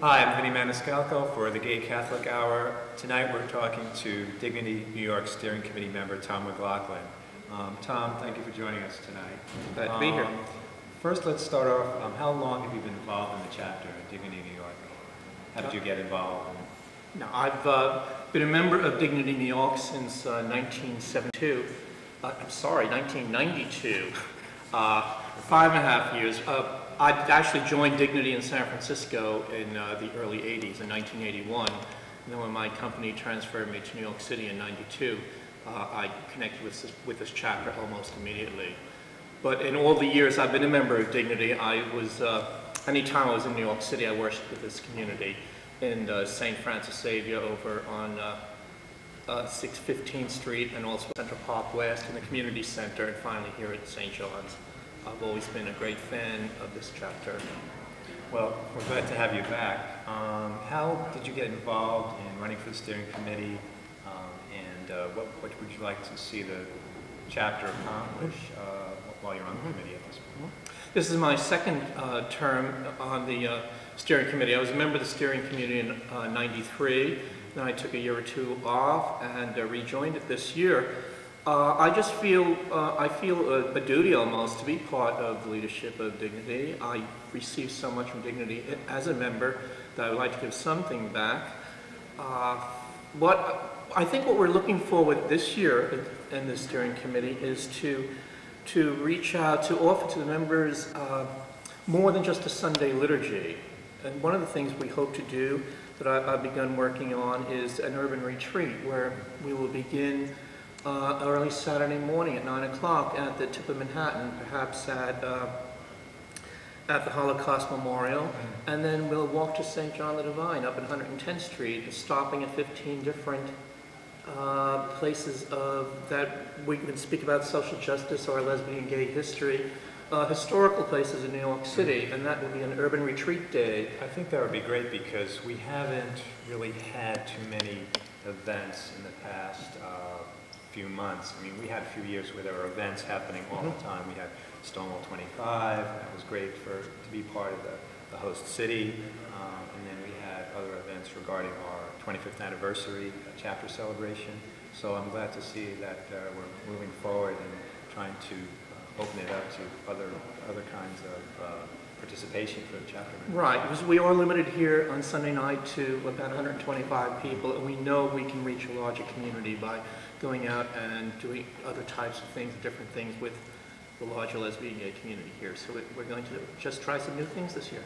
Hi, I'm Vinnie for the Gay Catholic Hour. Tonight we're talking to Dignity New York Steering Committee member Tom McLaughiln. Tom, thank you for joining us tonight. Glad to be here. First, let's start off. How long have you been involved in the chapter of Dignity New York? How did you get involved? Now, I've been a member of Dignity New York since 1992. 1992. 5.5 years. I actually joined Dignity in San Francisco in the early 80s, in 1981. And then when my company transferred me to New York City in 92, I connected with this chapter almost immediately. But in all the years I've been a member of Dignity, anytime I was in New York City, I worshiped with this community in St. Francis Xavier over on 615th Street, and also Central Park West in the community center, and finally here at St. John's. I've always been a great fan of this chapter. Well, we're glad to have you back. How did you get involved in running for the steering committee, and what would you like to see the chapter accomplish while you're on the committee at this point? This is my second term on the steering committee. I was a member of the steering committee in '93. Then I took a year or two off and rejoined it this year. I just feel a duty almost to be part of the leadership of Dignity. I receive so much from Dignity as a member that I would like to give something back. I think what we're looking forward this year in the steering committee is to reach out, to offer to the members more than just a Sunday liturgy. And one of the things we hope to do that I've begun working on is an urban retreat where we will begin early Saturday morning at 9 o'clock at the tip of Manhattan, perhaps at the Holocaust Memorial, and then we'll walk to St. John the Divine up at 110th Street, stopping at 15 different places that we can speak about social justice or lesbian gay history, historical places in New York City, and that will be an urban retreat day. I think that would be great because we haven't really had too many events in the past few months. I mean, we had a few years where there were events happening all the time. We had Stonewall 25, that was great to be part of the host city, and then we had other events regarding our 25th anniversary chapter celebration. So I'm glad to see that we're moving forward and trying to open it up to other kinds of participation for the chapter members. Right, because we are limited here on Sunday night to about 125 people, and we know we can reach a larger community by going out and doing other types of things, different things with the larger lesbian gay community here. So we're going to just try some new things this year.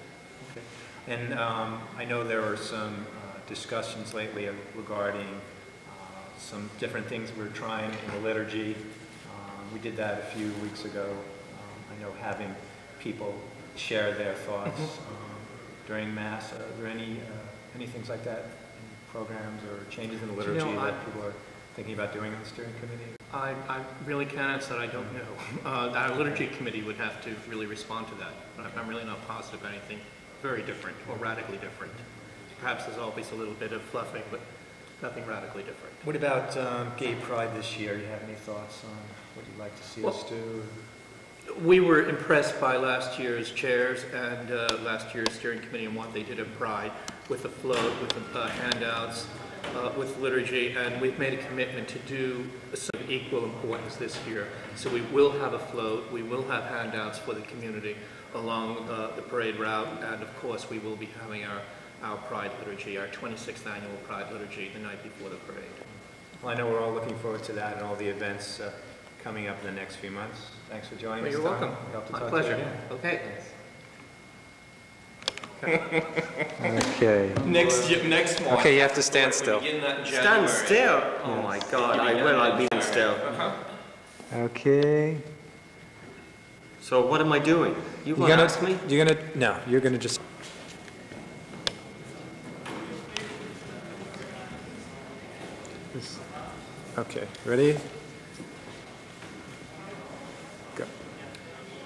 Okay. And I know there were some discussions lately regarding some different things we're trying in the liturgy. We did that a few weeks ago. I know having people share their thoughts during Mass. Are there any things like that in programs or changes in the liturgy that people are thinking about doing on the steering committee? I really can't answer that. I don't know. Our liturgy committee would have to really respond to that. But I'm really not positive anything very different or radically different. Perhaps there's always a little bit of fluffing, but nothing radically different. What about Gay Pride this year? Do you have any thoughts on what you'd like to see us do? We were impressed by last year's chairs and last year's steering committee and what they did at Pride with the float, with the handouts, with liturgy, and we've made a commitment to do some equal importance this year. So we will have a float, we will have handouts for the community along the parade route, and of course we will be having our Pride liturgy, our 26th annual Pride liturgy, the night before the parade. Well, I know we're all looking forward to that and all the events coming up in the next few months. Thanks for joining us. You're welcome. My pleasure. Okay. Okay. Next one. Okay, you have to stand still. Stand still? Oh my God, I will. I'll be still. Okay. So what am I doing? You want to ask me? No, you're gonna just. Okay, ready? Go.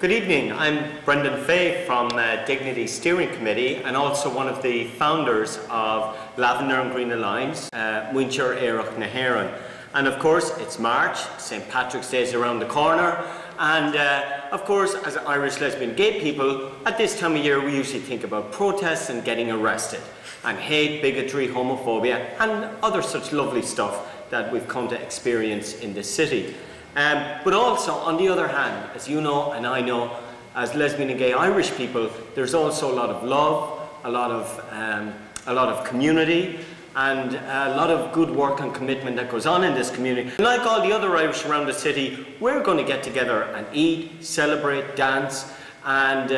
Good evening. I'm Brendan Fay from Dignity Steering Committee and also one of the founders of Lavender and Green Alliance, Wincher Éireach na hÉireann. And of course, it's March, St. Patrick's Day is around the corner, And of course, as Irish lesbian gay people, at this time of year we usually think about protests and getting arrested, and hate, bigotry, homophobia, and other such lovely stuff that we've come to experience in this city. But also, on the other hand, as you know and I know, as lesbian and gay Irish people, there's also a lot of love, a lot of community, and a lot of good work and commitment that goes on in this community. Like all the other Irish around the city, we're going to get together and eat, celebrate, dance, and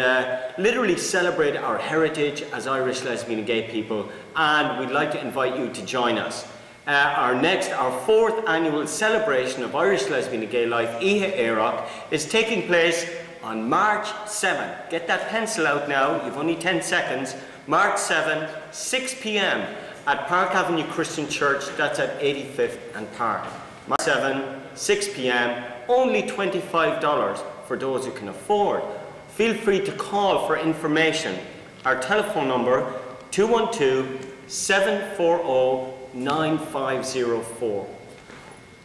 literally celebrate our heritage as Irish lesbian and gay people. And we'd like to invite you to join us. Our fourth annual celebration of Irish lesbian and gay life, Ihe Éireach, is taking place on March 7. Get that pencil out now, you've only 10 seconds. March 7, 6 p.m. at Park Avenue Christian Church, that's at 85th and Park. March 7, 6 p.m, only $25 for those who can afford. Feel free to call for information. Our telephone number, 212-740-9504.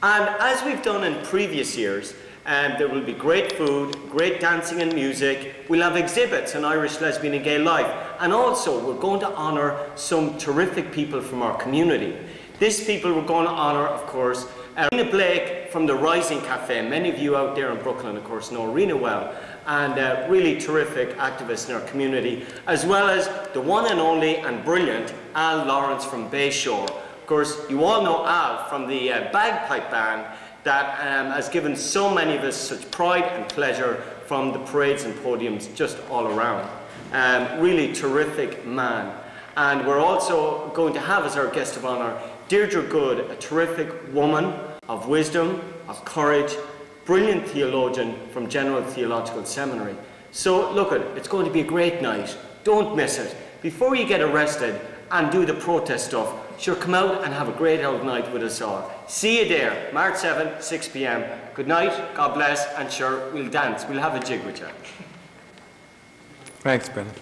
And as we've done in previous years, there will be great food, great dancing and music. We'll have exhibits on Irish lesbian and gay life. And also, we're going to honour some terrific people from our community. These people we're going to honour, of course, Rena Blake from the Rising Cafe. Many of you out there in Brooklyn, of course, know Rena well. And really terrific activists in our community. As well as the one and only and brilliant Al Lawrence from Bayshore. Of course, you all know Al from the bagpipe band that has given so many of us such pride and pleasure from the parades and podiums just all around. Really terrific man. And we're also going to have as our guest of honour Deirdre Good, a terrific woman of wisdom, of courage, brilliant theologian from General Theological Seminary. So look, it's going to be a great night. Don't miss it. Before you get arrested and do the protest stuff, sure, come out and have a great old night with us all. See you there, March 7, 6 p.m. Good night, God bless, and sure, we'll dance. We'll have a jig with you. Thanks, Brendan.